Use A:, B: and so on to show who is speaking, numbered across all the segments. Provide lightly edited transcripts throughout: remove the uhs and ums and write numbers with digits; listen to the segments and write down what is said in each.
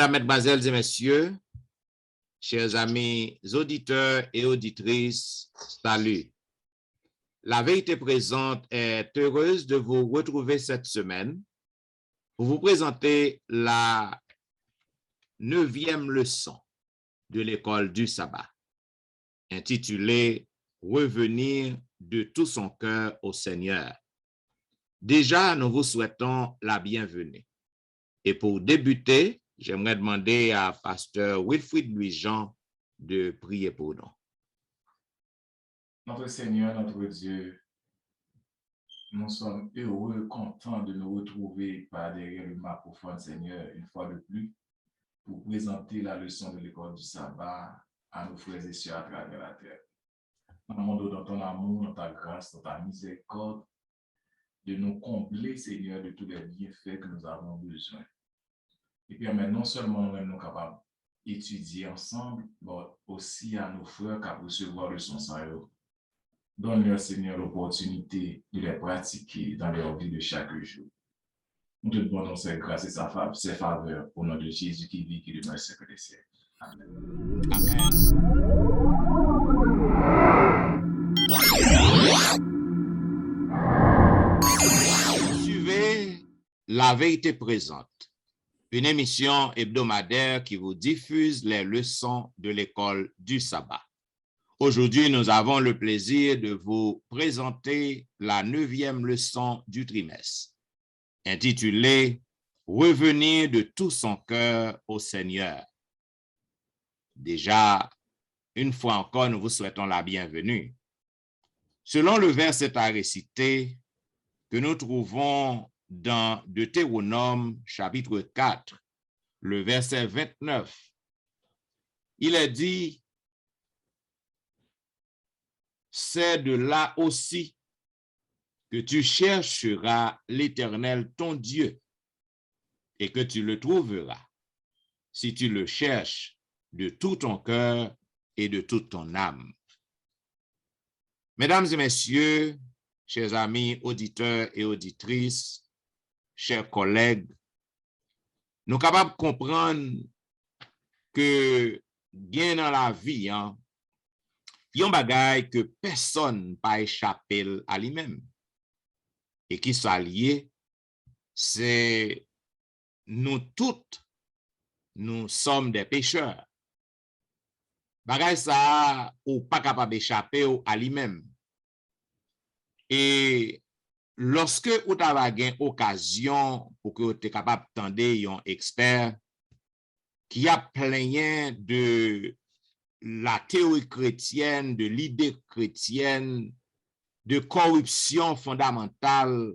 A: Mesdames, Mesdemoiselles et Messieurs, chers amis auditeurs et auditrices, salut. La Vérité Présente est heureuse de vous retrouver cette semaine pour vous présenter la 9e leçon de l'école du sabbat, intitulée « Revenir de tout son cœur au Seigneur ». Déjà, nous vous souhaitons la bienvenue. Et pour débuter, j'aimerais demander à Pasteur Wilfrid Louis-Jean de prier pour nous.
B: Notre Seigneur, notre Dieu, nous sommes heureux, contents de nous retrouver par derrière le microphone, Seigneur, une fois de plus, pour présenter la leçon de l'école du sabbat à nos frères et sœurs à travers la terre. Nous demandons dans ton amour, dans ta grâce, dans ta miséricorde, de nous combler, Seigneur, de tous les bienfaits que nous avons besoin. Et puis, non seulement nous-mêmes nous capables d'étudier ensemble, mais aussi à nos frères qui recevoir le son saillot. Donne-leur, Seigneur, l'opportunité de les pratiquer dans leur vie de chaque jour. Nous te demandons cette grâce et ses faveurs au nom de Jésus qui vit, qui demeure au siècle des siècles. Amen.
A: Amen. Suivez La Vérité Présente, une émission hebdomadaire qui vous diffuse les leçons de l'école du sabbat. Aujourd'hui, nous avons le plaisir de vous présenter la 9e leçon du trimestre, intitulée « Revenir de tout son cœur au Seigneur ». Déjà, une fois encore, nous vous souhaitons la bienvenue. Selon le verset à réciter que nous trouvons dans Deutéronome chapitre 4, le verset 29, il est dit: c'est de là aussi que tu chercheras l'Éternel ton Dieu et que tu le trouveras si tu le cherches de tout ton cœur et de toute ton âme. Mesdames et messieurs, chers amis auditeurs et auditrices, chers collègues, nous sommes capables de comprendre que bien dans la vie, il y a un bagage que personne n'a pas échappé à lui-même. Et qui s'allie, c'est nous toutes, nous sommes des pécheurs. Bagage ça, ou pas capable d'échapper à lui-même. Et lorsque vous avez une occasion pour que vous soyez capable d'entendre un expert qui a plein de la théorie chrétienne, de l'idée chrétienne, de corruption fondamentale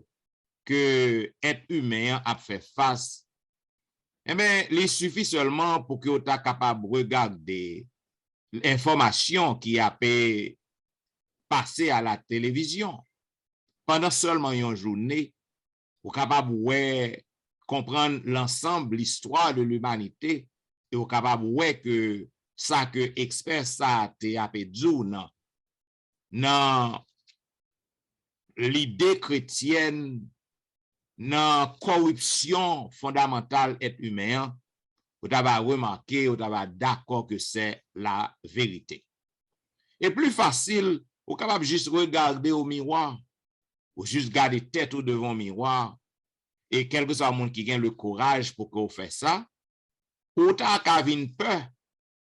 A: que l'être humain a fait face, eh bien, il suffit seulement pour que vous soyez capable de regarder l'information qui a pu passer à la télévision. Pendant seulement une journée, vous êtes capable de comprendre l'ensemble, l'histoire de l'humanité, et vous êtes capable de voir que ça que expert ça a pu dire dans l'idée chrétienne, dans la corruption fondamentale être humain, vous avez remarqué, vous avez d'accord que c'est la vérité. Et plus facile, vous êtes capable juste regarder au miroir, ou juste garder tête ou devant le miroir, et quel que soit le monde qui gagne le courage pour que vous fassiez ça, ou avez une peur,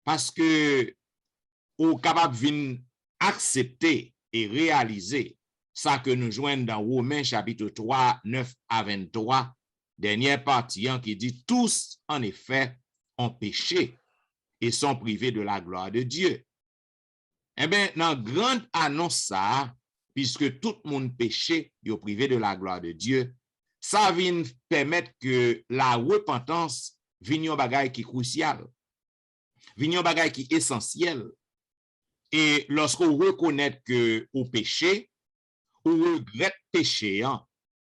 A: parce que vous êtes capable de accepter et réaliser ça que nous joignons dans Romains chapitre 3, 9 à 23, dernière partie qui dit « Tous, en effet, ont péché et sont privés de la gloire de Dieu. » Eh bien, dans la grande annonce ça, puisque tout le monde péché et est privé de la gloire de Dieu, ça vient permettre que la repentance vienne un bagage qui est crucial, vienne un bagage qui est essentiel. Et lorsqu'on reconnaît que au péché, on regrette péché, et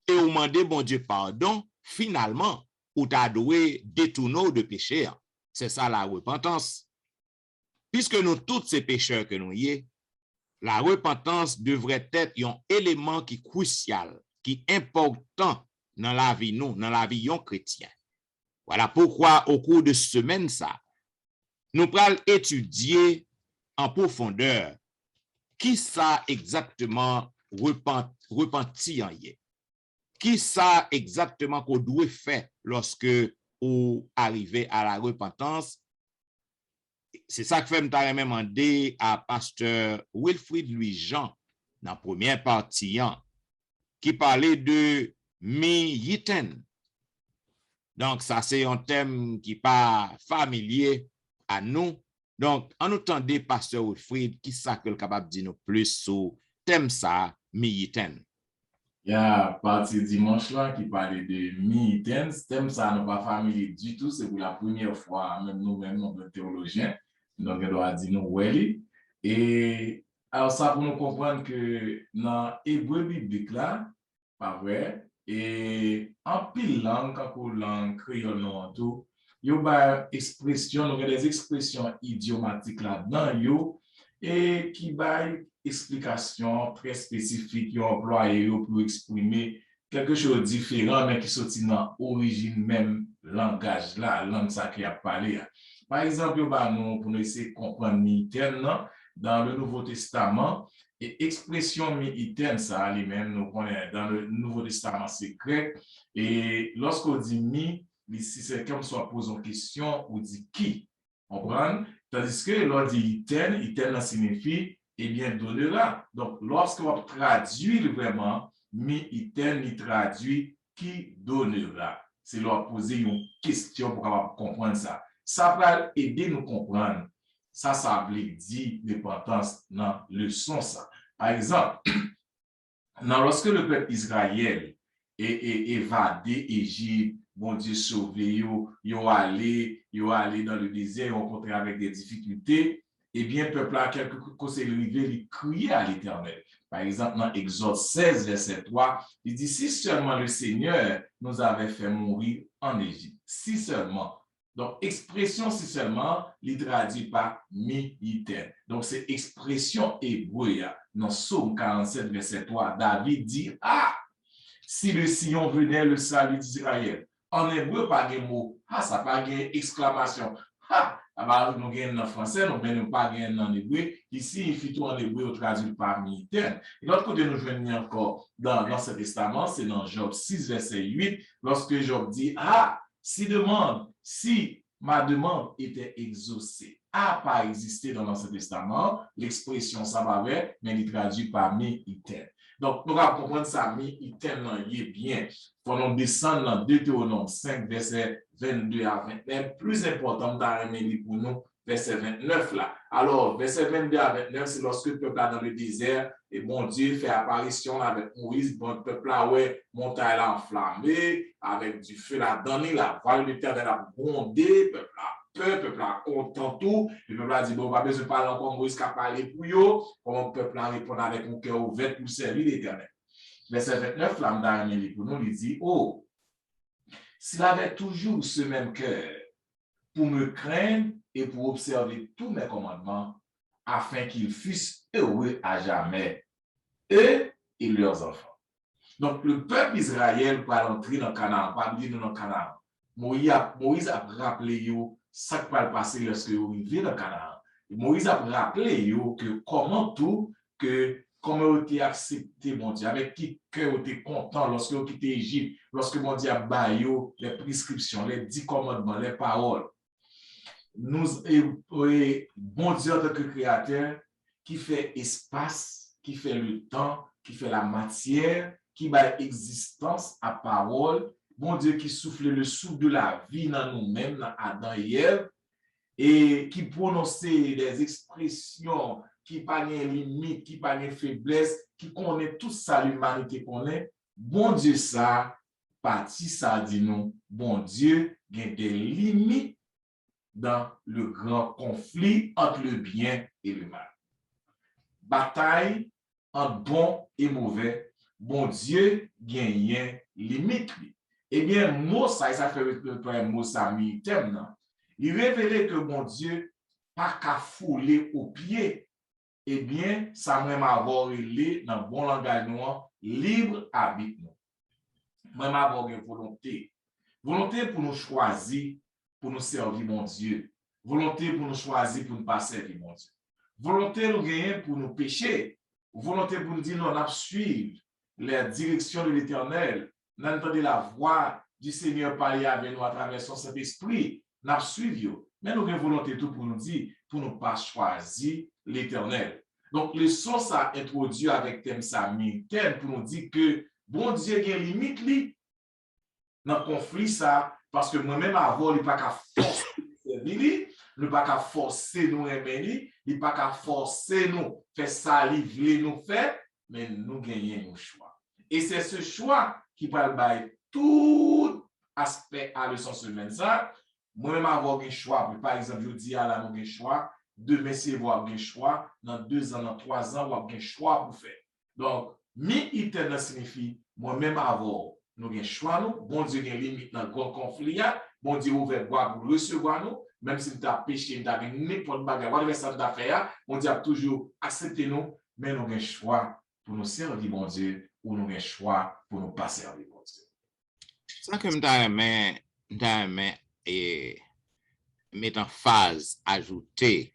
A: on demande bon Dieu pardon, finalement, on t'a doué détourner de péché. C'est ça la repentance. Puisque nous tous ces pécheurs que nous y est, la repentance devrait être un élément qui est crucial, qui est important dans la vie nous, dans la vie chrétienne. Voilà pourquoi au cours de semaine ça, nous allons étudier en profondeur qui ça exactement repenti en yé. Qui ça exactement qu'on doit faire lorsque vous arrivez à la repentance. C'est ça que fait me demander à pasteur Wilfrid Louis-Jean dans la première partie qui parlait de mi-yiten. Donc, ça, c'est un thème qui n'est pas familier à nous. Donc, en entendant pasteur Wilfrid, qui ça que capable de dire nous plus sur thème ça, mi-yiten?
B: Il y a parti dimanche là qui parlait de mi-yiten. Ce thème ça n'est pas familier du tout. C'est pour la première fois, même nous-mêmes, nous théologiens. Donc, on doit dire nous, oui. Et alors, ça pour nous comprendre que dans l'hébreu biblique là, pas vrai, et en pile langue, quand on langue créole, non, tout, il y a des expressions idiomatiques là-dedans, et qui baillent explication très spécifique qui ont employé pour exprimer quelque chose de différent, mais qui sortit dans l'origine même langage là, langue ça qui a parlé. Par exemple, pour nous essayer de comprendre mi-iten dans le Nouveau Testament, et expression mi-iten, ça, lui-même, nous connaissons dans le Nouveau Testament, c'est grec. Et lorsqu'on dit mi, ici, c'est comme si on pose une question, on dit qui. On comprend? Tandis que l'on dit iten, iten signifie, eh bien, donnera. Donc, lorsqu'on traduit vraiment, mi-iten, il traduit qui donnera. C'est leur poser une question pour comprendre ça. Ça va aider nous comprendre. Ça veut dire l'importance dans le son ça. Par exemple, lorsque le peuple Israël est évadé Égypte, bon Dieu sauvé, ils allé dans le désert, ils ont rencontré avec des difficultés, eh bien, le peuple a quelque chose arrivé, il criait à l'Éternel. Par exemple, dans Exode 16, verset 3, il dit, si seulement le Seigneur nous avait fait mourir en Égypte, si seulement. Donc, expression si seulement, il traduit par mi-iten. Donc, c'est expression hébreu. Dans Psaume 47, verset 3, David dit, ah, si le Sion venait le salut d'Israël. En hébreu, pas de mot. Ah, ça pas de exclamation. Ah, nous avons en français, nous n'avons pas en hébreu. Ici, il fait tout en hébreu, on traduit par mi-iten. Et l'autre côté, nous venons encore dans l'Ancien Testament, c'est dans Job 6, verset 8, lorsque Job dit, ah, si ma demande était exaucée, a pas existé dans l'Ancien Testament, l'expression ça va avec, mais il traduit par mi-iten. Donc, nous allons comprendre ça, mi-iten, il est bien. Pour nous descendre dans Deutéronome 5, verset 22 à 29, plus important dans pour nous, verset 29 là. Alors, verset 22 à 29, c'est lorsque le peuple est dans le désert, et bon Dieu fait apparition avec Moïse, bon le peuple là, ouais, montagne enflammée, avec du feu là-dedans, la voile de l'Éternel a bondé, peuple là. Peuple a content tout, le peuple a dit, bon, pas besoin de parler encore, Moïse qui a parlé pour eux, comment le peuple a répondu avec un cœur ouvert pour servir l'Éternel. Verset 29, l'âme pour nous, il dit, oh, s'il avait toujours ce même cœur pour me craindre et pour observer tous mes commandements, afin qu'ils fussent heureux à jamais, eux et leurs enfants. Donc, le peuple Israël va entrer dans le Canaan, va venir dans le Canaan. Moïse a rappelé ça qui va passer lorsque vous arrivez dans le Canaan. Moïse a rappelé que comment tout, que comment vous avez accepté, mon Dieu, avec qui cœur vous êtes content lorsque vous quittez l'Égypte, lorsque mon Dieu a baillé les prescriptions, les 10 commandements, les paroles. Nous, bon Dieu, en tant que créateur, qui fait espace, qui fait le temps, qui fait la matière, qui bat existence à parole, bon Dieu qui souffle le souffle de la vie dans nous-mêmes, dans Adam et Ève, et qui prononce des expressions qui pas de limite, qui pas de faiblesse, qui connaît tout ça, l'humanité connaît. Bon Dieu, ça, parti ça dit nous, bon Dieu, il y a des limites dans le grand conflit entre le bien et le mal. Bataille entre bon et mauvais, bon Dieu gagne limite. Eh bien, mot ça fait le mot ça mi-terme. Il révélait que bon Dieu pas qu'à fouler au pied. Eh bien, ça même avoir relé dans bon langage noir, libre arbitre. Même avoir une volonté. Volonté pour nous choisir, pour nous servir mon Dieu. Volonté pour nous choisir pour ne pas servir mon Dieu. Volonté nous gagner pour nous pécher. Volonté pour nous dire non, on suivre la direction de l'Éternel. On entendez la voix du Seigneur parler avec nous à travers son Saint-Esprit. On suivi. Mais nous avons volonté tout pour nous dire, pour ne pas choisir l'Éternel. Donc, le son ça introduit avec thème ça militaire pour nous dire que bon Dieu a une limite li dans le conflit ça, parce que moi-même avant, il n'y a pas qu'à forcer il n'y a pas qu'à forcer nous aimer, il n'y a pas qu'à forcer nous faire ça, il nous faire, mais nous gagnons nos choix. Et c'est ce choix qui parle de tout aspect à leçon semaine ça. Moi-même avoir un choix, par exemple, je dis à la nous un choix, demain c'est avoir un choix, dans 2 ans, dans 3 ans, avoir un choix pour faire. Donc, mi-éternel signifie moi-même avoir nous avons un choix, nous. Bon Dieu a une limite dans le grand conflit. Bon Dieu ouvert bois pour recevoir nous. Même si nous avons péché, nous avons n'importe quoi, whatever ça nous a fait, bon Dieu a toujours accepté nous, mais nous avons un choix pour nous servir, bon Dieu, ou nous avons un choix pour nous pas servir, bon Dieu.
A: Ça que nous avons et mettre en phase ajoutée.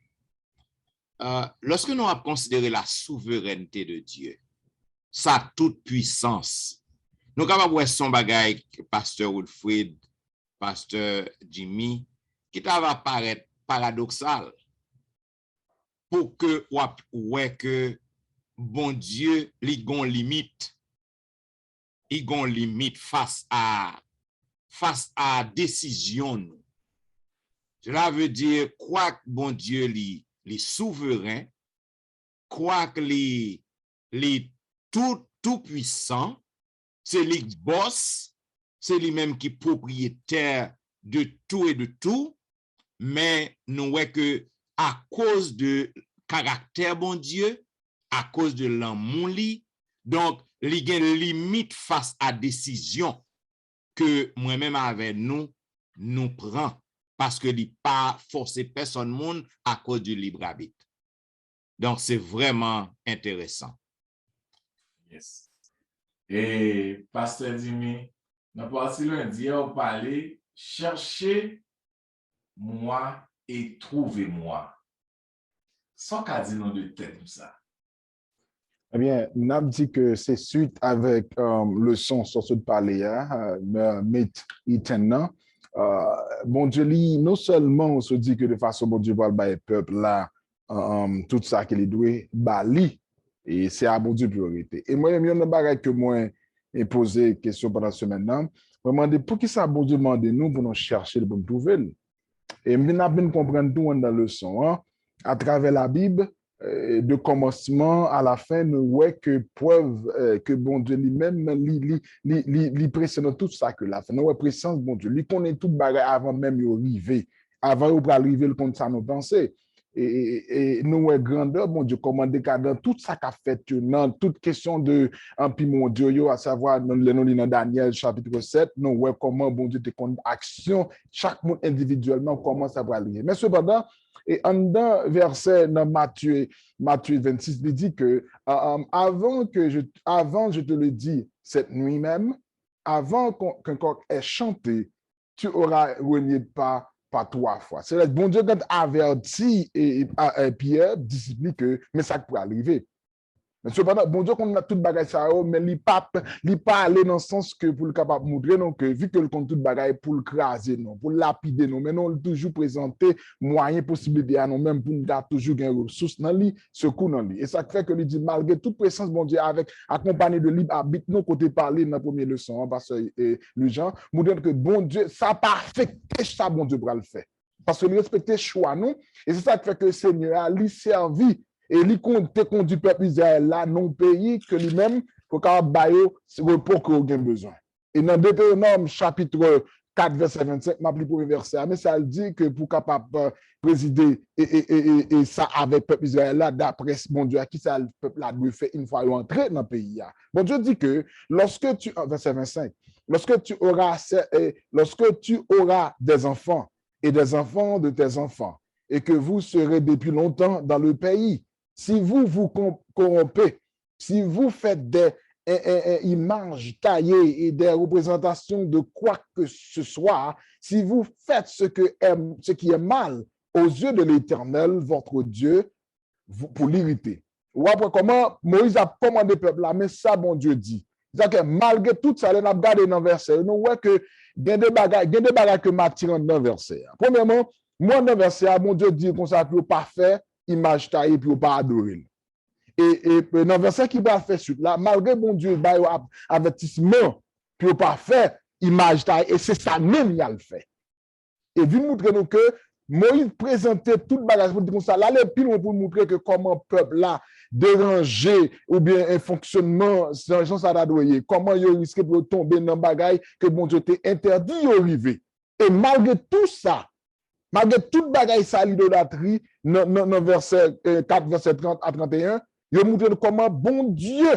A: Lorsque nous avons considéré la souveraineté de Dieu, sa toute puissance, nous avons voir son bagay, Pasteur Wilfrid, Pasteur Jimmy, qui va paraître paradoxal pour que ouais que bon Dieu li gon limite, il gon limite face à décision nous. Cela veut dire quoi que bon Dieu li souverain, quoi que li tout puissant, c'est lui boss, c'est lui-même qui est propriétaire de tout et de tout, mais nous voyons que à cause de caractère bon Dieu, à cause de l'amour li, donc il y a une limite face à décision que moi-même avec nous prenons parce que il pas forcer personne monde à cause du libre arbitre. Donc c'est vraiment intéressant.
B: Yes. Et Pasteur Jimmy, dans partie lundi, on parlait chercher moi et trouvez-moi. Sans qu'à dire non de tête comme ça.
C: Eh bien, on a dit que c'est suite avec le son sur ce parler, Meet Iten. Bon Dieu, non seulement on se dit que de façon bon Dieu va le peuple là, tout ça qu'il doit bali, et c'est à bon Dieu priorité. Et moi, il y a une barrière que moi ai posé question pendant ce maintenant. Je me demande pour qui ça bon Dieu demande nous pour nous chercher le bon nouvelle. Et on a bien comprendre tout dans le son, à travers la Bible. De commencement à la fin, nous voyons que preuve que bon Dieu lui-même, lui présente tout ça que la fin. Nous voyons présence bon Dieu. Lui connaît tout bagage avant même d'arriver. Avant d'arriver, le compte ça nous penser. Et nous voyons grandeur, bon Dieu, comment dans tout ça qu'a fait, dans toute question de puis mon Dieu, à savoir, nous dans Daniel chapitre 7, nous voyons comment bon Dieu te compte action, chaque monde individuellement, comment ça va arriver. Mais cependant, et en dans verset dans Matthieu 26, il dit que avant je te le dis cette nuit même, avant qu'un coq ait chanté, tu auras renié pas 3 fois. C'est bon Dieu quand averti et Pierre, discipline que mais ça peut arriver. Mais cependant, bon Dieu, qu'on a tout bagage ça, mais il pas aller dans le sens que pour le capable montrer, non, que vu que le compte tout bagage pour le craser, non, pour lapider, non, mais non, toujours présenter moyen, possibilité à nous même pour nous dar toujours une ressource dans lui, secours dans lui. Et ça fait que lui dit, malgré toute présence, bon Dieu, avec accompagné de libre arbitre, nous, côté parler dans la première leçon, parce que le Jean, nous dit que bon Dieu, ça parfait, ça, bon Dieu, pour le faire. Parce que nous respectons choix, non, et c'est ça qui fait que le Seigneur a lui servi. Et il te conduit peuple Israël là, non pays que lui-même, pour qu'il ait repos qu'il a besoin. Et dans Deutéronome chapitre 4, verset 25, ma plus premier verset, mais ça dit que pour capable présider et ça avec peuple Israël là, d'après mon Dieu, à qui ça le peuple là doit faire une fois entré dans le pays. Bon Dieu dit que lorsque tu, verset 25, lorsque tu auras des enfants et des enfants de tes enfants, et que vous serez depuis longtemps dans le pays, si vous vous corrompez, si vous faites des images taillées et des représentations de quoi que ce soit, si vous faites ce qui est mal aux yeux de l'Éternel, votre Dieu, pour l'irriter. Ou après, comment Moïse a commandé le peuple là, mais ça, bon Dieu dit. C'est-à-dire que malgré tout ça, on a regardé dans le verset, nous voyons que il y a des bagages que m'attirent dans le verset. Premièrement, moi, dans le verset, mon Dieu dit qu'on s'appelle parfait, image taillée, puis on pas adorer. Et dans le verset qui va faire suite, là, malgré mon Dieu, il y a un avertissement, puis on pas fait, image taillée, et c'est ça même qu'il a le fait. Et vous montrer nous que Moïse présentait tout le bagage pour dire comme ça. Là, les piles pour montrer que comment le peuple là dérangé ou bien un fonctionnement sans ça d'adoyer, comment il risque de tomber dans le bagage que bon Dieu t'a interdit d'arriver. Et malgré tout ça, malgré tout le bagage ça l'idolâtrie, dans verset 4, verset 30 à 31, il montre comment bon Dieu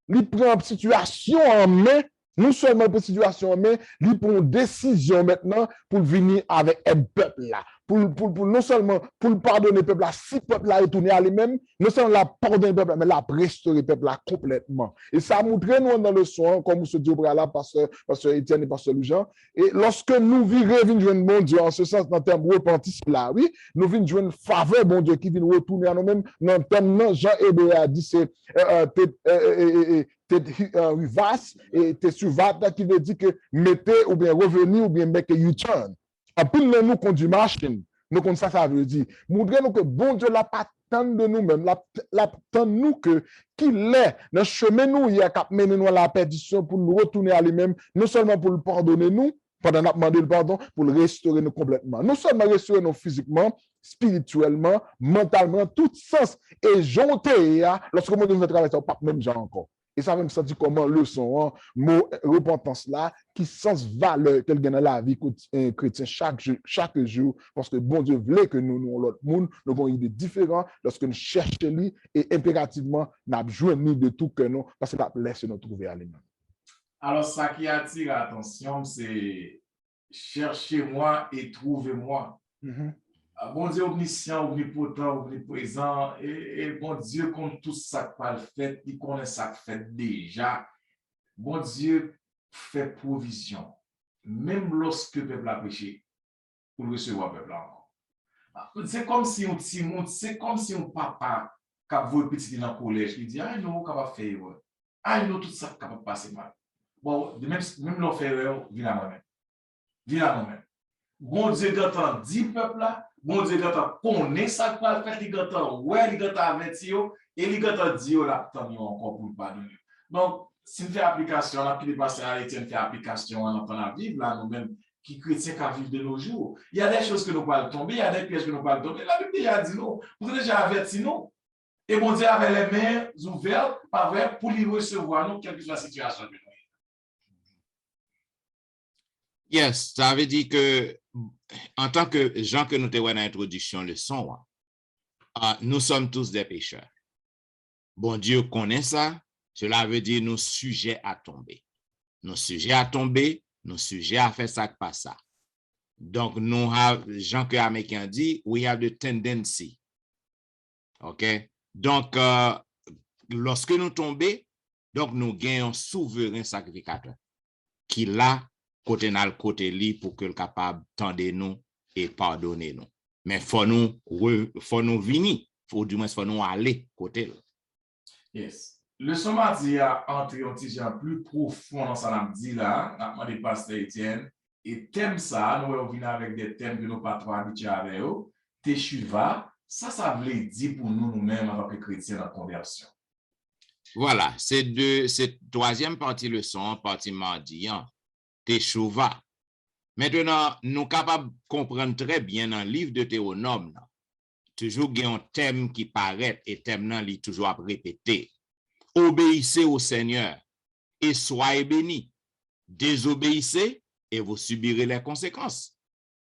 C: lui prend une situation en main. Non seulement pour situation, mais lui prend une décision maintenant pour venir avec un peuple là. Pour non seulement pour pardonner le peuple là, si le peuple là est tourné à lui-même, non seulement la pardonner le peuple là, mais la restaurer le peuple là complètement. Et ça montre nous dans le son, comme se dit au là, pasteur Étienne et pasteur Jean. Et lorsque nous vivons joindre bon Dieu, en ce sens, dans le terme repentance là, oui, nous venons joindre faveur, bon Dieu, qui vient retourner à nous-mêmes. Dans le terme, Jean Hébreu a dit, c'est vivace et te suivre qui veut dire que mettez ou bien revenir ou bien make a U-turn. En plus, nous conduisons machine. Nous comme ça veut dire. Montrer nous que bon Dieu l'a pas tant de nous-mêmes, l'a tant nous que qu'il est dans le chemin nous il y a qu'à mener nous à la perdition pour nous retourner à lui-même, non seulement pour le pardonner nous, pendant nous demander le pardon, pour le restaurer nous complètement. Non seulement restaurer nous physiquement, spirituellement, mentalement, tout sens et jonter lorsque nous devons travailler ça, pas même genre encore. Et ça même senti comment le son, mot repentance là, qui sens valeur qu'elle gagne dans la vie chrétien chaque jour, parce que bon Dieu voulait que nous l'autre monde, nous avons une idée différente lorsque nous cherchons lui et impérativement, nous avons joué de tout que nous, parce que nous laissé nous trouver à lui-même.
B: Alors, ça qui attire l'attention, c'est cherchez-moi et trouvez-moi. Bon Dieu omniscient, omnipotent, omniprésent, et bon Dieu compte tout ça qu'il fait, il connaît ça qu'il fait déjà. Bon Dieu fait provision, même lorsque le peuple a péché, pour recevoir le peuple encore. C'est comme si on petit monde, c'est comme si un papa qui a vu petit dans le collège, il dit, ah non, qu'on va faire, ah non, tout ça qui va passer mal. Bon, même l'on fait erreur, viens à moi-même. Viens à moi-même. Bon Dieu entend 10 peuples là, bon Dieu entend connaît ça qu'il va faire, il entend ouais, il entend averti et il entend dire là, tant encore pour le pardonner. Donc, si on fait application, on a pu dépasser à Étienne fait application, on entend la vivre là, nous-mêmes, qui chrétiens qui vivent de nos jours. Il y a des choses que nous pouvons tomber, il y a des pièges que nous pouvons tomber. La Bible a dit non, vous avez déjà averti nous. Et bon Dieu avait les mains ouvertes, pas vrai, pour lui recevoir nous, quelle que soit la situation de nous.
A: Yes, ça veut dire que, en tant que gens que nous te voyons dans l'introduction, le son, nous sommes tous des pécheurs. Bon Dieu connaît ça, cela veut dire nous sujets à tomber. Nous sujets à tomber, nous sujets à faire ça que pas ça. Donc, nous avons, Jean que Américain dit, we have the tendency. OK? Donc, lorsque nous tombons, donc nous gagnons un souverain sacrificateur qui l'a côté dans le côté li pour que le capable tendre nous et pardonner nous. Mais faut nous venir, faut du moins faut nous aller côté là.
B: Yes. Le sommet dit a entré un petit plus profond dans ça dit là, n'a demandé pasteur Étienne et thème ça nous venir avec des thèmes que nous pas trop habitués avec eux. Teshuva, ça veut dire pour nous-mêmes en tant que chrétiens dans la conversion.
A: Voilà, c'est troisième partie leçon, partie mardi, Teshuva. Maintenant, nous sommes capables de comprendre très bien dans le livre de Théonome, toujours il y a un thème qui paraît et thème là, il est toujours à répéter. Obéissez au Seigneur et soyez bénis. Désobéissez et vous subirez les conséquences.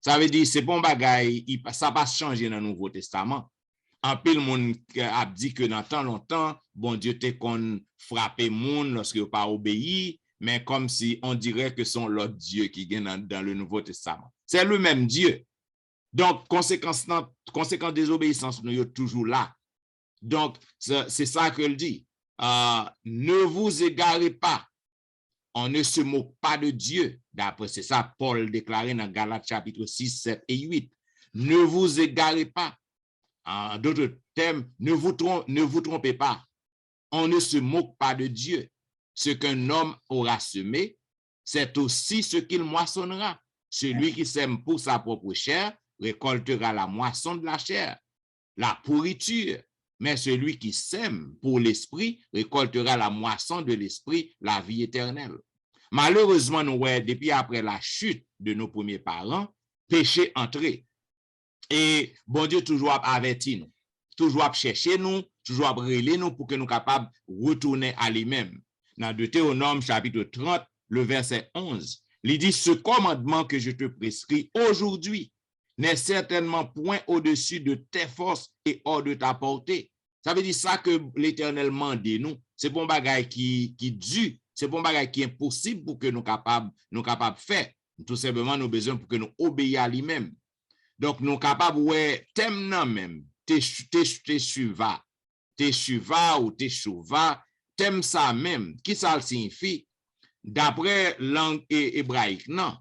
A: Ça veut dire, c'est bon bagaille, ça va changer dans le Nouveau Testament. En pile, monde a dit que dans tant longtemps, bon Dieu te qu'on frappé monde lorsque vous pas obéi, mais comme si on dirait que sont l'autre Dieu qui vient dans le Nouveau Testament. C'est le même Dieu. Donc, conséquence désobéissance, nous sommes toujours là. Donc, c'est ça qu'elle dit. ne vous égarez pas. On ne se moque pas de Dieu. D'après c'est ça, Paul déclarait dans Galates chapitre 6, 7 et 8. Ne vous égarez pas. En d'autres termes, ne vous trompez pas. On ne se moque pas de Dieu. Ce qu'un homme aura semé, c'est aussi ce qu'il moissonnera. Celui qui sème pour sa propre chair récoltera la moisson de la chair, la pourriture. Mais celui qui sème pour l'esprit récoltera la moisson de l'esprit, la vie éternelle. Malheureusement, nous, depuis après la chute de nos premiers parents, péché entré. Et bon Dieu toujours averti nous, toujours chercher nous, toujours brûler nous pour que nous capables de retourner à lui-même. Dans Deutéronome chapitre 30, le verset 11, il dit, ce commandement que je te prescris aujourd'hui n'est certainement point au-dessus de tes forces et hors de ta portée. Ça veut dire ça que l'Éternel mande nous. C'est pas un bagage qui dû, c'est pas un bagage qui est impossible pour que nous capables de faire. Tout simplement, nous avons besoin pour que nous obéissions à lui-même. Donc, nous sommes capables, ouais, thème non même, te chuva ou te chouva, thème ça même, qui ça signifie? D'après langue hébraïque, non.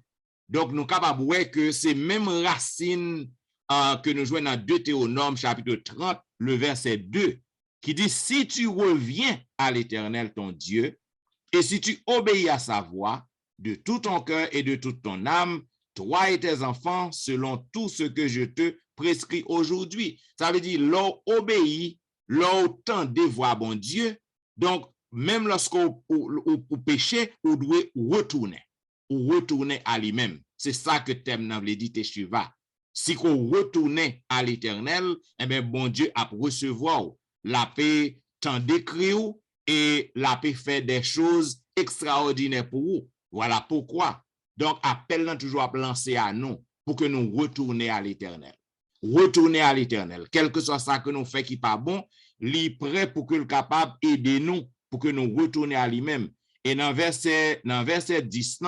A: Donc, nous sommes capables, ouais, que c'est même racine que nous jouons dans Deutéronome, chapitre 30, le verset 2, qui dit, si tu reviens à l'Éternel, ton Dieu, et si tu obéis à sa voix, de tout ton cœur et de toute ton âme, toi et tes enfants, selon tout ce que je te prescris aujourd'hui. Ça veut dire, l'on obéit, l'on tend de voir bon Dieu. Donc, même lorsqu'on péché, on doit retourner à lui-même. C'est ça que thème n'a dit Teshuva. Si qu'on retourne à l'Éternel, eh bien, bon Dieu a recevoir la paix tant d'écrire et la paix fait des choses extraordinaires pour vous. Voilà pourquoi. Donc, appel là toujours à lancer à nous pour que nous retournions à l'Éternel. Retourner à l'Éternel. Quel que soit ça que nous faisons qui n'est pas bon, il est prêt pour que le capable aider nous pour que nous retournions à lui-même. Et dans verset 10,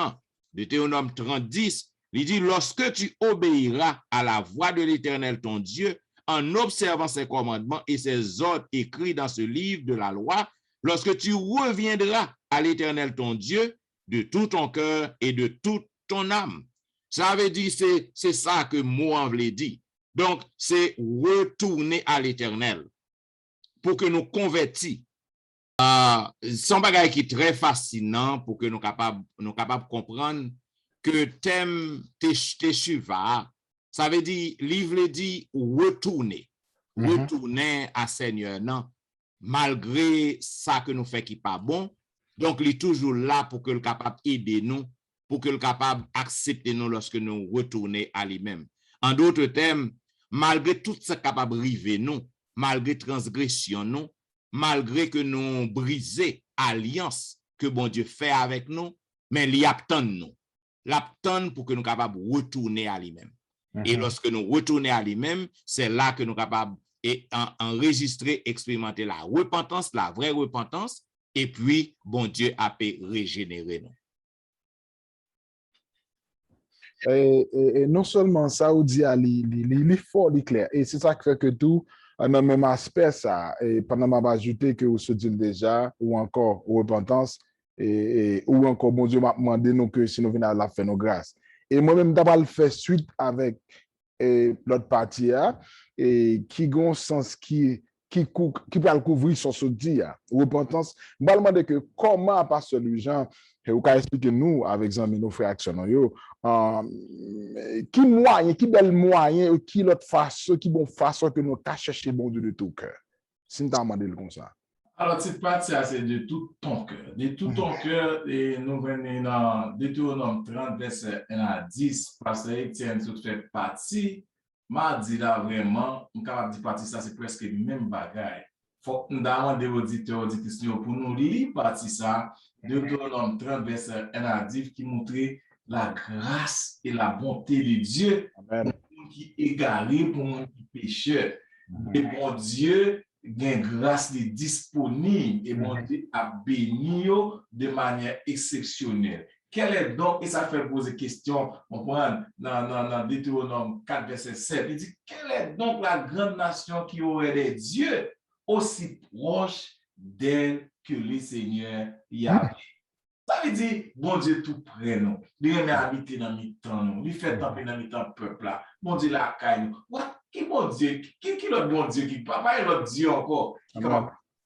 A: Deutéronome 30, 10, il dit, lorsque tu obéiras à la voix de l'Éternel ton Dieu, en observant ses commandements et ses ordres écrits dans ce livre de la loi, lorsque tu reviendras à l'Éternel ton Dieu, de tout ton cœur et de toute ton âme. Ça veut dire, c'est ça que moi voulais dire. Donc, c'est retourner à l'Éternel pour que nous convertis. C'est un bagage qui est très fascinant pour que nous capables de comprendre que thème Teshuva, ça veut dire, livre dit retourner. Retourner à Seigneur, non. Malgré ça que nous fait qui n'est pas bon, donc, il est toujours là pour que le capable aider nous, pour que le capable accepter nous lorsque nous retournons à lui-même. En d'autres termes, malgré tout ce capable river nous, malgré transgression nous, malgré que nous brisons alliance que bon Dieu fait avec nous, mais il attend nous. L'attend pour que nous capables retourner à lui-même. Et lorsque nous retournons à lui-même, c'est là que nous capables enregistrer, expérimenter la repentance, la vraie repentance. Et puis, bon Dieu a pu régénérer nous.
C: Et non seulement ça, on dit, il est fort, il est clair. Et c'est ça qui fait que tout, dans le même aspect, ça, et pendant ma ajouté que vous se dites déjà, ou encore repentance, ou encore, bon Dieu m'a demandé nous que si nous venons à la fin, nos grâces. Et moi-même, d'abord, le faire suite avec l'autre partie, et qui a un sens qui peut le couvrir sur ce dia, repentance. Je me demande que comment, à part celui Jean, vous pouvez expliquer nous, avec Zami, nos frères actionneurs, qui moyen, qui bel moyen, qui l'autre façon, qui bon façon que nous tâchons chercher bon Dieu de tout cœur. Si nous t'avons demandé comme ça.
B: Alors, cette partie, c'est de tout ton cœur. De tout ton cœur, et nous venons dans Deutéronome 30, verset 1 à 10, parce que Étienne tout fait partie. M'a dit là vraiment, on capable de partie ça, c'est presque le même bagaille. Faut nous demander aux auditeurs, auditrices pour nous lire partie ça, Deutéronome 30, verset 1 à 10, qui montre la grâce et la bonté de Dieu pour nous qui égarés, pour nous qui pécheurs. Et bon Dieu, gain grâce de disponible et bon Dieu a béni de manière exceptionnelle. Quel est donc, et ça fait poser question, on prend dans Deutéronome 4, verset 7, il dit, quelle est donc la grande nation qui aurait des dieux aussi proches d'elle que le Seigneur y a. Ça veut dire, bon Dieu tout près nous. Il aime habiter dans mi-temps nous. Il fait tamper dans mi-temps peuple là. Bon Dieu la caille nous. What? Qui bon Dieu? Qui l'autre bon Dieu qui pas l'autre Dieu encore?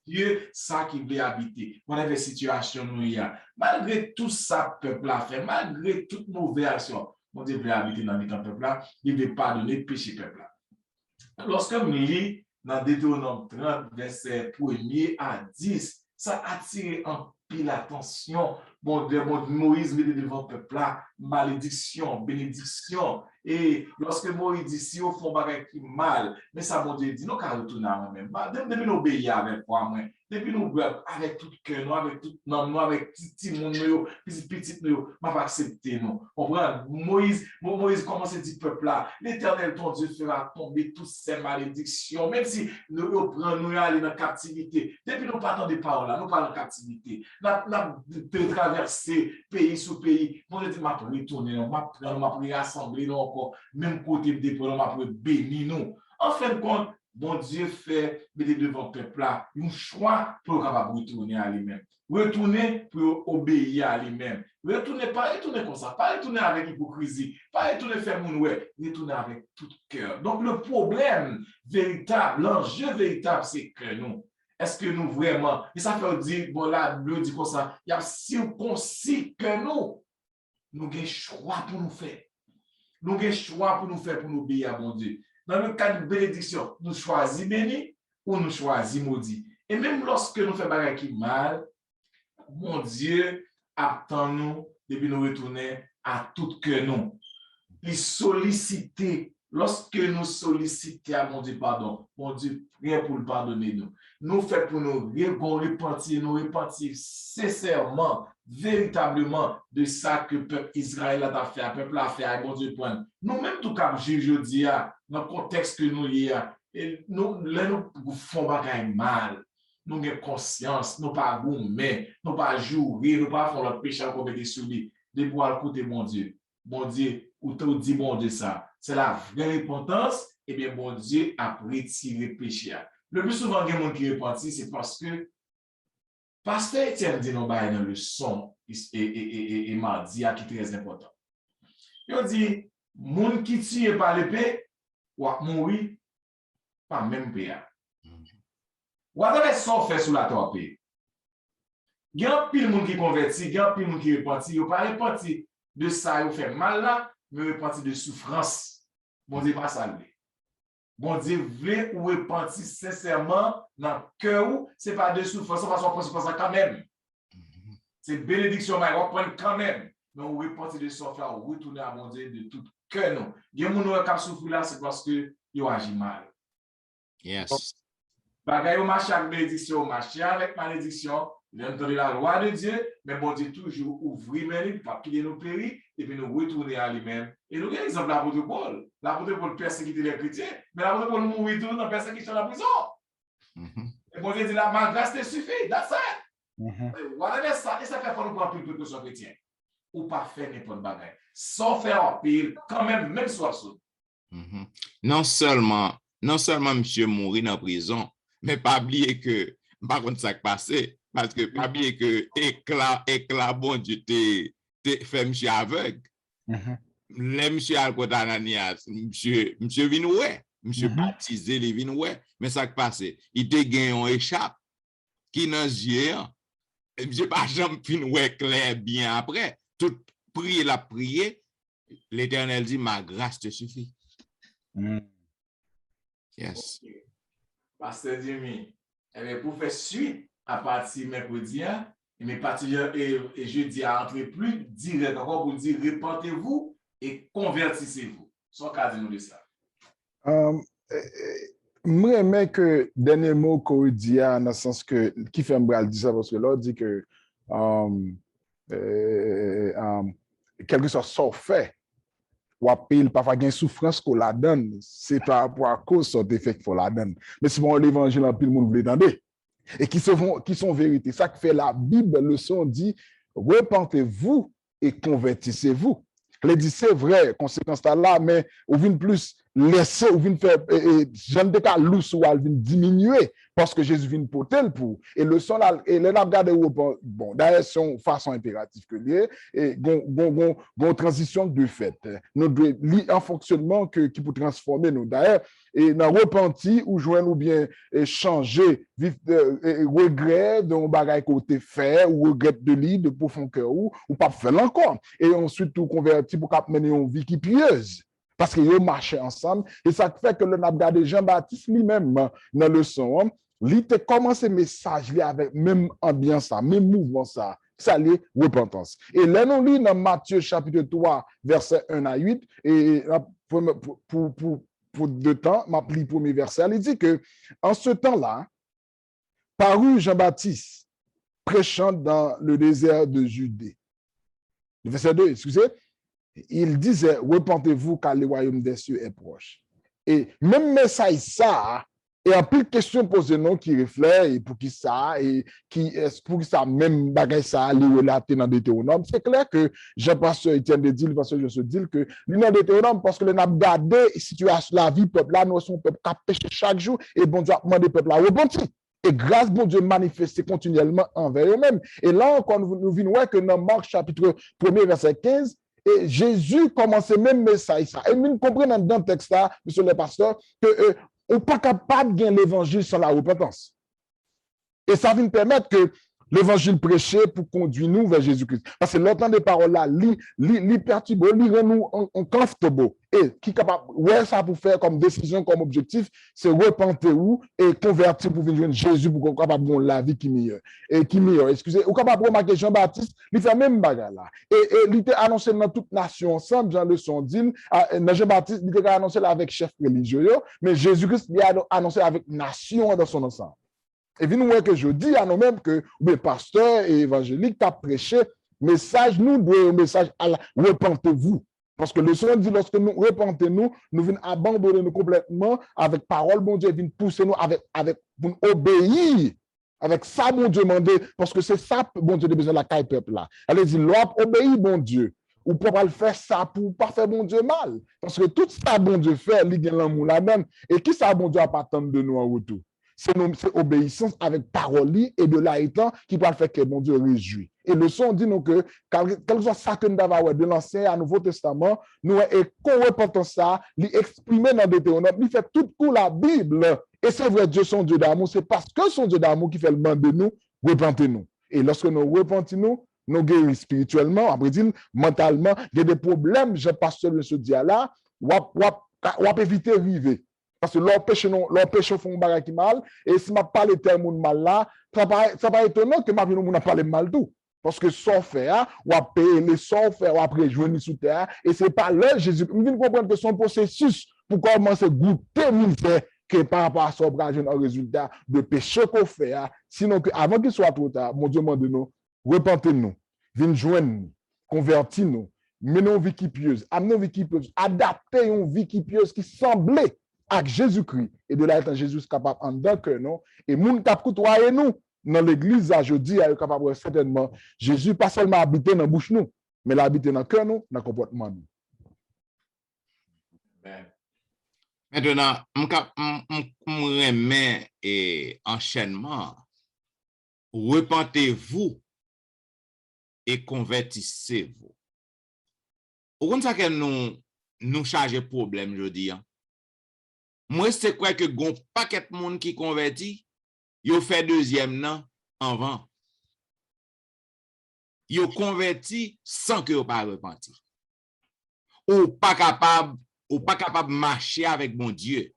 B: Dieu, ça qui veut habiter. Whatever situation nous y a. Malgré tout ça peuple là fait, malgré toute mauvaise action, bon Dieu veut habiter dans mi-temps peuple là. Il veut pardonner péché peuple là. Lorsque nous lisons dans Deutéronome 30, verset 1er à 10, ça attire en pile l'attention. Bon, Moïse met devant le peuple là, malédiction, bénédiction. Et lorsque Moïse dit, si au fond, bagay qui mal, mais ça, bon Dieu dit, nous, quand retourner à moi-même. Depuis nous obéir avec moi, depuis nous avec tout cœur, nous, avec tout nom, nous, avec petit monde, nous, petit nous, m'a pas accepté, nous. Comprends? Moïse commence à dire, peuple là, l'Éternel, ton Dieu, fera tomber toutes ces malédictions, même si nous prenons, nous aller dans la captivité. Depuis nous partons des paroles là, nous parlons de captivité. Nous traverser pays sous pays. Mon Dieu, m'a retourner, m'a rassembler, nous encore, même côté de dépôt, m'a béni, nous. En fin de compte, bon Dieu fait devant le peuple là un choix pour capable retourner à lui-même. Retourner pour obéir à lui-même. Pas retourner comme ça, pas retourner avec hypocrisie, pas retourner faire mon ouais, retourner avec tout cœur. Donc le problème véritable, l'enjeu véritable, c'est que nous, est-ce que nous vraiment, et ça fait dire, bon là, le dit comme ça, il y a circoncis que nous avons choix pour nous faire. Nous avons choix pour nous faire, pour nous obéir à mon Dieu. Dans le cas de bénédiction, nous choisissons béni ou nous choisissons maudit. Et même lorsque nous faisons des choses qui mal, mon Dieu attend nous depuis nous retourner à tout que nous. Il sollicite, lorsque nous sollicitons à mon Dieu pardon, mon Dieu prie pour le pardonner nous. Nous fait pour nous repentir sincèrement, véritablement de ça que le peuple Israël a fait, le peuple a fait, bon Dieu point. Nous-mêmes, tout comme je dis, dans le contexte que nous y a, nous faisons bagaille mal. Nous avons conscience, nous ne pas gourmet, nous ne pas jouer, nous ne pas faire notre péché comme des souliers. De pouvoir écouter mon Dieu, ou te dit bon Dieu ça. C'est la vraie repentance, et bien bon Dieu a retiré le péché. Le plus souvent, il y a des gens qui repentent, c'est parce que Pasteur Etienne dit nous dans le son et mardi qui est très important. Il dit, moun qui tue par l'épée, ou mourir par même paix. Ou avez son fait sous la terre paix. Il y a un pile moun qui converti, il y a un pile moun qui repentit, il pas repenti de ça, il fait mal là, mais repenti de souffrance. Bon Dieu pas salvé. Bon Dieu veut ou repentir sincèrement dans le cœur, ce n'est pas de souffrance, parce qu'on pense ça quand même. C'est bénédiction, mais on prend quand même. Mais on repentir de son frère, on retourne à mon Dieu de tout cœur. Non. Il y a des gens qui souffrent là, c'est parce qu'ils ont agi mal.
A: Yes.
B: Bagaille au marché avec bénédiction, au marché avec malédiction. Nous entendons la loi de Dieu, mais bon Dieu toujours ouvrir les livres, pas quitter nos péris, et puis nous retourner à lui-même. Et nous avons l'exemple de l'apôtre Paul. L'apôtre Paul persécutait les chrétiens, mais l'apôtre Paul mourit tout dans la persécution de la prison. Et bon Dieu dit, ma grâce te suffit, that's it. Voilà ça, et ça fait qu'on nous prend plus de précautions chrétiens. Ou pas faire n'importe bagaille. Sans faire en pile, quand même soit ça.
A: Non seulement M. mourit dans la prison, mais pas oublier que, par contre, ça qui passé, parce que pas oublier que éclat bon Dieu te fait M. aveugle. Le M. Alcott Ananias, M. Vinoué, M. baptisé les Vinoué, mais ça qui passé, il te gagne un échappe qui dans yeux, M. pas jamais Vinoué clair bien après, tout prier la prière, l'Éternel dit ma grâce te suffit. Yes.
B: Okay. Pasteur Jimmy, pour faire suite à partir mercredi, mais partir et jeudi à entrer plus direct encore pour dire repentez-vous et convertissez-vous. Sans cas de nous de ça.
C: Moi, j'aime que dernier mot qu'on dit dans le sens que qui fait me dire ça parce que là dit que quelque chose soit fait ou appelle parfois une souffrance qu'on la donne, c'est pas pour à cause de fait qu'il faut la donne. Mais si bon l'évangile en pile monde veut entendre et qui sont vérité, ça qui fait la Bible leçon dit repentez-vous et convertissez-vous. Il dit c'est vrai, conséquence là, mais on vient plus laisser ou vient faire j'en de cas lousse ou vient diminuer parce que Jésus vient porter le pour et le son là et les n'a regardé bon d'ailleurs son façon impérative que lié et gon transition de fait nous doit en fonctionnement qui peut transformer nous d'ailleurs et dans repenti ou joindre ou bien changer vivre regret de bagage côté fait ou regret de lit de profond cœur ou pas faire encore et ensuite tout converti pour cap mener une vie qui pieuse. Parce qu'ils marchaient ensemble. Et ça fait que le n'a de Jean-Baptiste lui-même, dans le son, il a commencé le message avec même ambiance, même mouvement, ça l'est repentance. Et là, nous lisons dans Matthieu chapitre 3, verset 1 à 8, et pour deux temps, je lis le premier verset, il dit que en ce temps-là, parut Jean-Baptiste prêchant dans le désert de Judée. Le verset 2, excusez. Il disait, repentez-vous car le royaume des cieux est proche. Et même message ça, et en plus de questions posées non qui reflètent, et pour qui ça, et pour qui ça, même bagage ça, les relater dans Deutéronome, c'est clair que Jean-Pasteur Etienne de Dille, parce que je se dis que dans Deutéronome, parce que nous avons gardé la situation, la vie, peuple là, nous sommes peuple qui pêche chaque jour, et bon Dieu a demandé peuple à repentir. Et grâce bon Dieu manifesté continuellement envers eux-mêmes. Et là encore, nous venons voir que dans Marc chapitre 1er, verset 15, et Jésus commençait même message ça. Et nous comprenons dans le texte là, monsieur le pasteur, que on n'est pas capable de gagner l'évangile sans la repentance. Et ça vient permettre que l'évangile prêché pour conduire nous vers Jésus-Christ. Parce que l'entend des paroles là, li perturbe, li rend nous en comfortable. Et qui est capable, ouais, ça pour faire comme décision, comme objectif, c'est repentir ou et convertir pour venir Jésus pour qu'on capable de la vie qui meilleure. Et qui meilleure, excusez, ou capable de remarquer Jean-Baptiste, il fait même bagarre là. Et il était annoncé dans toute nation ensemble, Jean le son dit, Jean-Baptiste, il était annoncé là avec chef religieux, mais Jésus-Christ, il a annoncé avec nation dans son ensemble. Et puis nous, que je dis à nous-mêmes que les pasteurs et évangéliques qui ont prêché, message, nous devons un message à la repentez-vous. Parce que le Seigneur dit, lorsque nous repentez-nous, nous venons abandonner nous complètement avec parole, bon Dieu, vient pousser nous avec pour obéir. Avec ça, bon Dieu, demandé, parce que c'est ça, bon Dieu, de besoin de la caille peuple là. Elle dit, l'homme obéit, bon Dieu. Ou pour pas le faire ça, pour pas faire bon Dieu mal. Parce que tout ça, bon Dieu, fait, il y a l'amour là-dedans. Et qui ça, bon Dieu, a pas attendre de nous en retour? C'est obéissance avec parole et de là étant qui peut faire que mon Dieu réjouit. Et le son dit nous que, quel soit ça que nous avons de l'Ancien à Nouveau Testament, nous repentons ça, l'exprimer dans Deutéronome, il fait tout coup la Bible. Et c'est vrai, Dieu son Dieu d'amour, c'est parce que son Dieu d'amour qui fait le mandat de nous, repentez-nous. Et lorsque nous repentons, nous guérissons spirituellement, après dire, mentalement, il y a des problèmes, je passe sur ce dia-là, ou éviter de vivre. Parce que leur péché font bagage qui mal, et si je parle de tel monde mal là, ça pas étonnant que ma vie nous parle mal tout. Parce que sans faire, ou à payer les sans faire, ou après joindre sous terre, et c'est pas là, Jésus, nous venons comprendre que son processus pour commencer à goûter misère, que par rapport à son bras, un résultat de péché qu'on fait, sinon que avant qu'il soit trop tard, mon Dieu, demande nous, repentez-nous, venez joindre nous, convertis-nous, menons une vie qui pieuse, amenons une vie qui pieuse, adaptez une vie qui pieuse qui semblait avec Jésus-Christ. Et de là étant Jésus capable en dedans que non. Et moun kap côtoyer nous dans l'église, je dis, il est capable certainement, Jésus pas seulement habiter dans la bouche nous, mais l'habiter dans le cœur nous, dans le comportement nous.
A: Maintenant, je remets enchaînement. Repentez-vous et convertissez-vous. Au contraire que nous chargeons problème, je dis. Moi, c'est quoi que gon paquet de monde qui convertit, yo fait deuxième nan avant. Yo converti sans que yo pas repenti. Ou pas capable de marcher avec mon Dieu.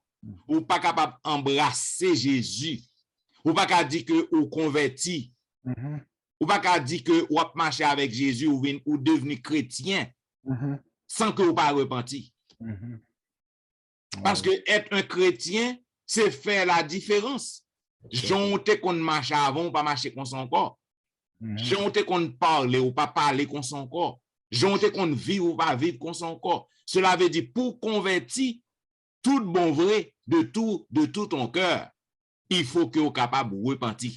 A: Ou pas capable d'embrasser Jésus. Ou pas capable de dire que ou converti. Ou pas capable de dire que ou marcher avec Jésus ou devenir chrétien sans que ou pas repenti. Parce que être un chrétien, c'est faire la différence. Jonte qu'on marche avant ou pas marcher comme son corps. Jonte qu'on parle ou pas parler comme son corps. Jonte qu'on vit ou pas vivre comme son corps. Cela veut dire pour convertir tout bon vrai de tout ton cœur, il faut que vous soyez capable de repentir.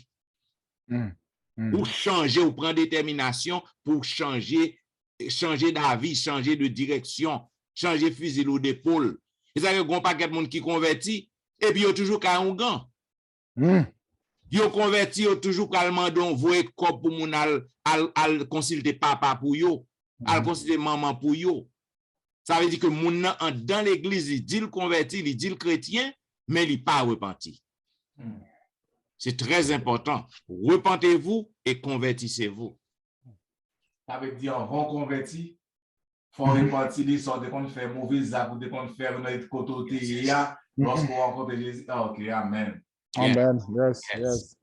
A: Pour changer ou prendre détermination pour changer d'avis, changer de direction, changer fusil d'épaule. Et ça, il y a un paquet de monde qui convertit, et puis il y a toujours qu'à un gant. Yo converti, yo toujours calmement donc voye corps pour moun al consulter papa pour yo, al consulter maman pour yo. Ça veut dire que moun nan dans l'église, il dit le converti, il dit le chrétien, mais il pas repenti. C'est très important. Repentez-vous et convertissez-vous.
B: Ça veut dire on converti, faut repentir les sortes de qu'on fait mauvais actes ou de qu'on fait notre côté lorsqu'on rencontre Jésus. OK, amen.
C: Amen. Yes, yes.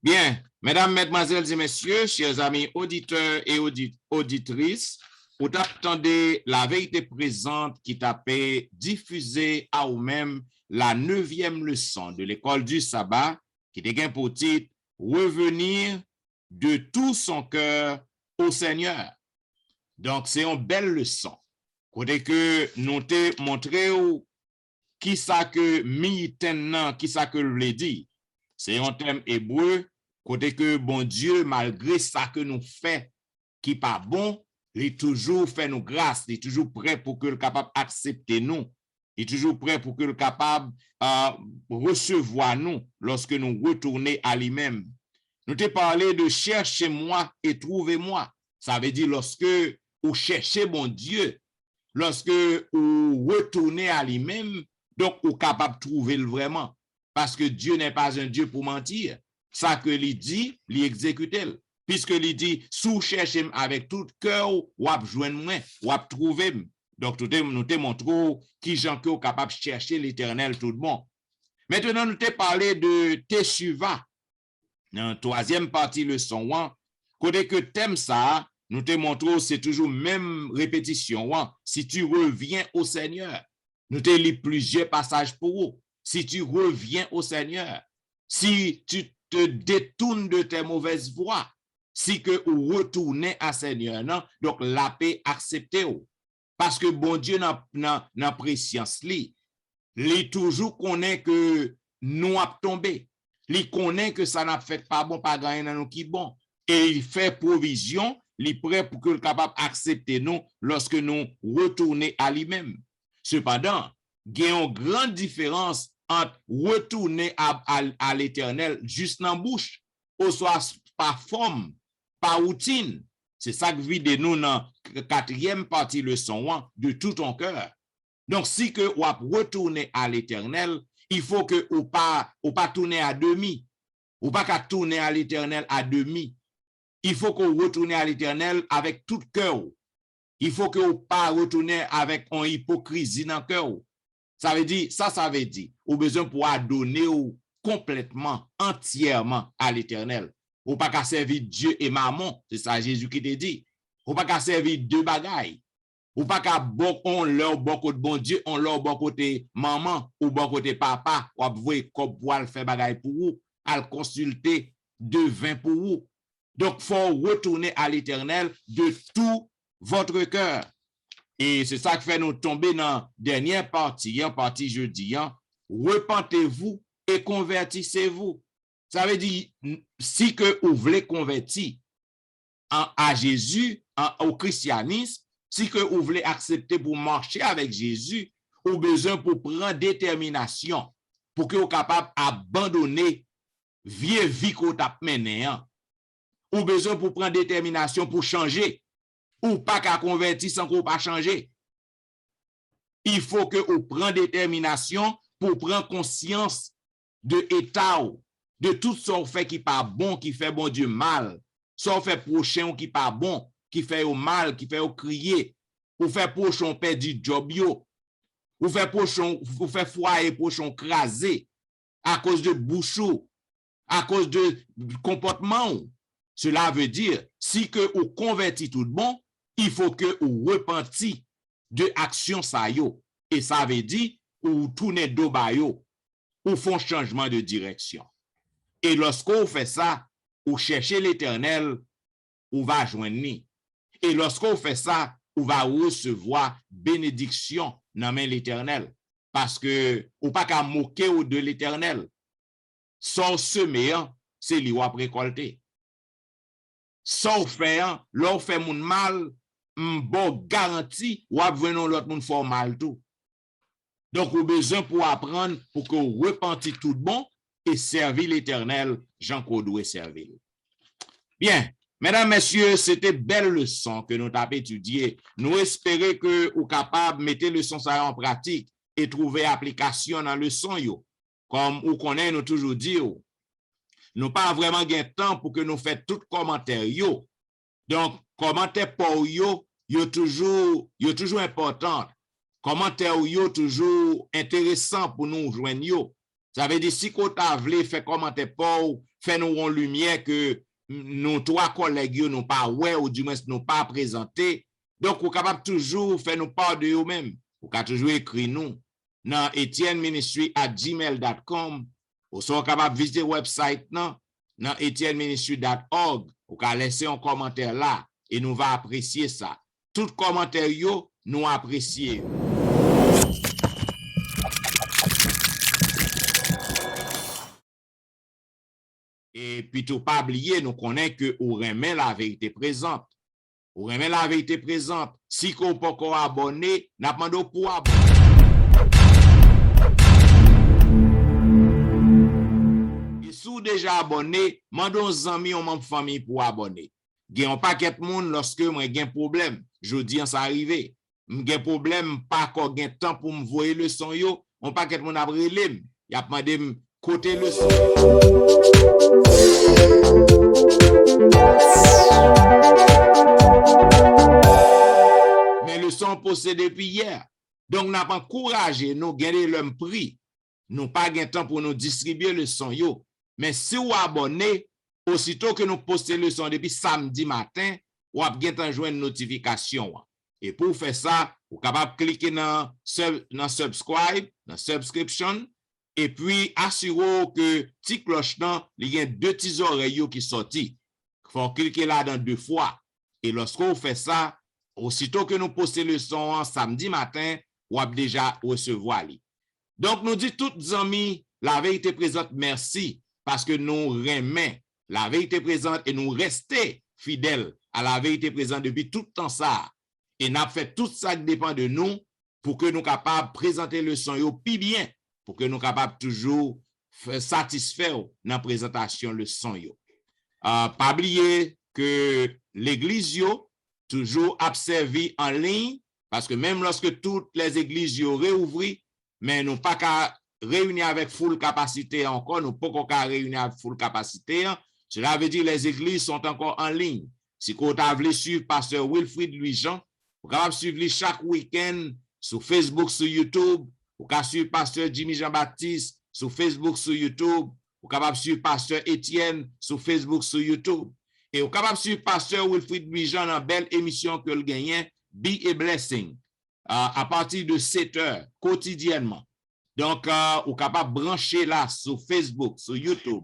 A: Bien, mesdames, mesdemoiselles et messieurs, chers amis auditeurs et auditrices, vous attendez la vérité présente qui t'a diffusé à vous-même la 9e leçon de l'école du sabbat qui était pour titre revenir de tout son cœur au Seigneur. Donc, c'est une belle leçon. Côté que nous t'ai montré qui ça que mi-tenant, qui ça que le dit. C'est un thème hébreu, côté que bon Dieu, malgré ça que nous fait, qui pas bon, il toujours fait nous grâce, il est toujours prêt pour que le capable accepter nous, il est toujours prêt pour que le capable recevoir nous lorsque nous retournons à lui-même. Nous t'ai parlé de cherchez-moi et trouvez-moi. Ça veut dire lorsque vous cherchez bon Dieu, lorsque vous retournez à lui-même, donc vous êtes capable de trouver le vraiment. Parce que Dieu n'est pas un Dieu pour mentir. Ça que il dit, il exécute. Puisque il dit, sous cherchez avec tout cœur, ou ap joindre moi, ou ap trouver. Donc, nous te montrons qui gens qui sont capables de chercher l'Éternel tout le monde. Maintenant, nous te parlé de Teshuva. Dans la 3e partie leçon 1, côté que thème ça, nous te montrons c'est toujours même répétition. Si tu reviens au Seigneur, nous te lis plusieurs passages pour vous. Si tu reviens au Seigneur, si tu te détournes de tes mauvaises voies, si que vous retournez à Seigneur, non? Donc la paix acceptée. Parce que bon Dieu n'a préscience li. Li toujours connaît que nous avons tombé. Li connaît que ça n'a fait pas bon, pas gagner dans nous qui bon. Et il fait provision, il est prêt pour que le capable accepter nous lorsque nous retournons à lui-même. Cependant, il y a une grande différence entre retourner à l'Éternel juste dans la bouche, ou soit par forme, par routine. C'est ça que vit de nous dans la 4e partie leçon 1, de tout ton cœur. Donc, si que vous retournez à l'Éternel, il faut que vous pas tourner à demi. Ou pas qu'à tourner à l'Éternel à demi. Il faut que vous retournez à l'Éternel avec tout cœur. Il faut que vous pas retourner avec une hypocrisie dans le cœur. Ça veut dire, vous avez besoin pour donner complètement, entièrement à l'Éternel. Ou pas qu'à servir Dieu et maman, c'est ça Jésus qui te dit. Ou pas qu'à servir deux bagailles. Ou pas qu'à on leur bon côté bon Dieu, on leur bon côté maman ou bon côté papa, ou voyez comme pour faire bagaille pour vous, à consulter devin pour vous. Donc, faut retourner à l'Éternel de tout votre cœur. Et c'est ça qui fait nous tomber dans la dernière partie, jeudi. Repentez-vous et convertissez-vous. Ça veut dire, si que vous voulez convertir à Jésus, au christianisme, si que vous voulez accepter pour marcher avec Jésus, vous avez besoin pour prendre détermination, pour que vous soyez capable d'abandonner vieille vie que vous avez menée. Vous avez besoin pour prendre détermination pour changer. Ou pas qu'à convertir sans qu'on pas changer. Il faut que vous preniez détermination pour prendre conscience de l'état, de tout ce qu'on fait qui pas bon, qui fait bon Dieu mal, ce qu'on fait prochain qui pas bon, qui fait au mal, qui fait au crier, ou fait prochain perdre du job yo, ou fait prochain, ou fait foyer prochain crasé à cause de bouchou, à cause de comportement. Cela veut dire, si que vous convertit tout le bon, il faut que vous repentiez de action ça yo. Et ça veut dire, vous tournez dos ba yo, ou font changement de direction. Et lorsqu'on fait ça, vous cherchez l'Éternel, vous va joindre. Et lorsqu'on fait ça, vous va recevoir bénédiction dans l'Éternel. Parce que vous pas qu'à moquer de l'Éternel. Sans semer, c'est lui qui va récolter. Sans faire, l'on fait mon mal, bon garantie, ou venir l'autre monde faire mal tout. Donc, vous avez besoin pour apprendre, pour que vous repentiez tout bon et servir l'Éternel, Jean Codoué servir. Bien, mesdames, messieurs, c'était belle leçon que nous avons étudiée. Nous espérons que vous êtes capables de mettre leçon ça en pratique et trouver application dans leçon yo. Comme vous connaissez, nous toujours dit, nous pas vraiment gain temps pour que nous fassions tout commentaire yo. Donc, commentaire pour yo toujours important. Commentaire yo toujours intéressant pour nous joindre yo. Ça veut dire si vous avez fait commentaire pour faire nous en lumière que nous trois collègues nous pas ouais ou du moins nous pas présenté. Donc, vous êtes capable toujours faire nous part de vous-même. Vous pouvez toujours écrire nous dans etienneministry@gmail.com. Vous êtes capable de visiter le website dans etienneministry.org. Vous pouvez laisser un commentaire là et nous va apprécier ça. Tout commentaire yo, nous apprécions. Et puis, tout pas oublier, nous connaissons que vous remet la vérité présente. Vous remet la vérité présente. Si vous n'êtes pas abonné, n'a pas demandé pour abonner. Et si vous déjà abonné, mandez aux amis ou membres famille pour abonner. Il y a un paquet de monde lorsque moi j'ai un problème. Je dis ça arrivé. J'ai un problème, pas encore gain temps pour me voir le son yo. Un paquet de monde a brûlé. Il a demandé côté le son. Mais le son possédé depuis hier. Donc, nous n'avons pas encouragé, nous gagner le prix. Nous n'avons pas de temps pour nous distribuer le son yo. Mais si vous abonnez, aussitôt que nous postons le son depuis samedi matin, vous avez une notification. Et pour faire ça, vous êtes capable de cliquer dans subscribe, dans subscription, et puis assurez que petit cloche il y a deux petits oreilles qui sortent. Il faut cliquer là-dedans 2 fois. Et lorsque vous faites ça, aussitôt que nous postons le son samedi matin, vous avez déjà recevoir. Donc, nous disons tous les amis, la vérité présente, merci, parce que nous remet la vérité présente et nous restons fidèles à la vérité présente depuis tout le temps ça. Et nous avons fait tout ça qui dépend de nous pour que nous soyons capables de présenter le son yo plus bien, pour que nous soyons capables toujours satisfaire dans la présentation le son yo. Pas oublier que l'église yo toujours observé en ligne, parce que même lorsque toutes les églises yo réouvrent, mais nous pas qu'à réunir avec full capacité encore, nous pas qu'à réunir avec full capacité. Cela veut dire que les églises sont encore en ligne. Si vous voulez suivre pasteur Wilfrid Louis-Jean, vous pouvez suivre chaque week-end sur Facebook, sur YouTube. Vous pouvez suivre pasteur Jimmy Jean-Baptiste sur Facebook, sur YouTube. Vous pouvez suivre pasteur Étienne sur Facebook, sur YouTube. Et vous pouvez suivre pasteur Wilfrid Louis-Jean dans une belle émission que le gagnant, Be a Blessing, à partir de 7 heures quotidiennement. Donc, vous pouvez brancher là sur Facebook, sur YouTube.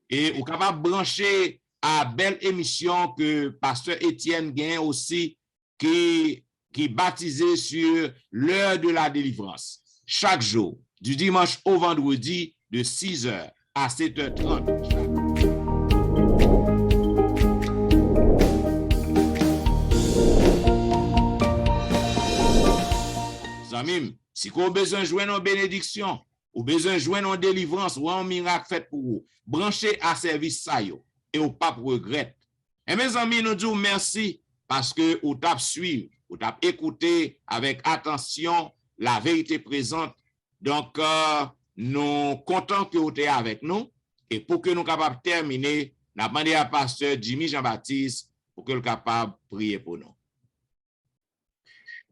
A: Et vous pouvez brancher à belle émission que pasteur Étienne gagne aussi, qui est baptisé sur l'heure de la délivrance. Chaque jour, du dimanche au vendredi, de 6h à 7h30. Zamim, si vous avez besoin de jouer en bénédiction, ou besoin de jouer en délivrance, ou un miracle fait pour vous, branchez à service ça yo, et vous pas regret. Et mes amis, nous disons merci parce que vous avez suivi, vous avez écouté avec attention la vérité présente. Donc, nous sommes contents que vous êtes avec nous. Et pour que nous soyons capables de terminer, nous avons demandé à pasteur Jimmy Jean-Baptiste pour que nous soyons capables de prier pour nous.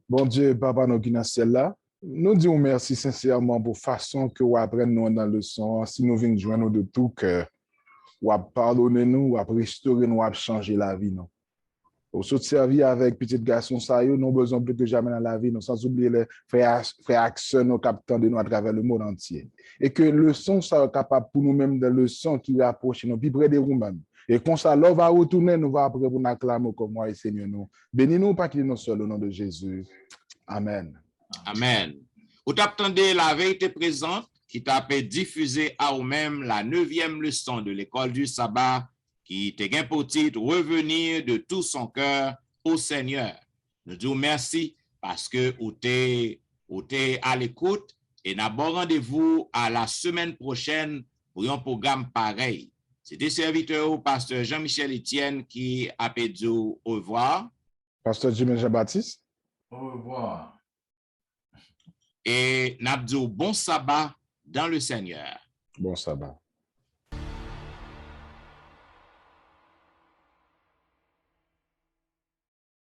C: Bon Dieu, Papa, nous qui sommes là, nous disons merci sincèrement pour la façon que vous apprenez nous dans le son. Si nous venons joindre de tout cœur, vous pardonnez nous, vous restaurer nous, vous changer la vie. Nous. Au saut de servir avec petit garçon, ça y est, nous avons besoin plus que jamais dans la vie, nous sans oublier les frères actions, nos capteurs de nous à travers le monde entier. Et que le son soit capable pour nous-mêmes de le son qui rapproche nous, plus près de nous-mêmes. Et quand ça va retourner, nous va après pour nous acclamer comme moi et Seigneur nous. Bénis-nous, pas qu'il nous seul au nom de Jésus. Amen.
A: Amen. Vous attendez la vérité présente qui t'a fait diffuser à vous-même la 9e leçon de l'école du sabbat qui te gain pour titre revenir de tout son cœur au Seigneur. Nous disons merci parce que vous êtes à l'écoute Et n'a bon rendez-vous à la semaine prochaine pour un programme pareil. C'était serviteur au pasteur Jean-Michel Etienne qui a dit au revoir.
C: Pasteur Jimmy Jean-Baptiste.
B: Au revoir.
A: Et n'a dit bon sabbat dans le Seigneur.
C: Bon sabbat.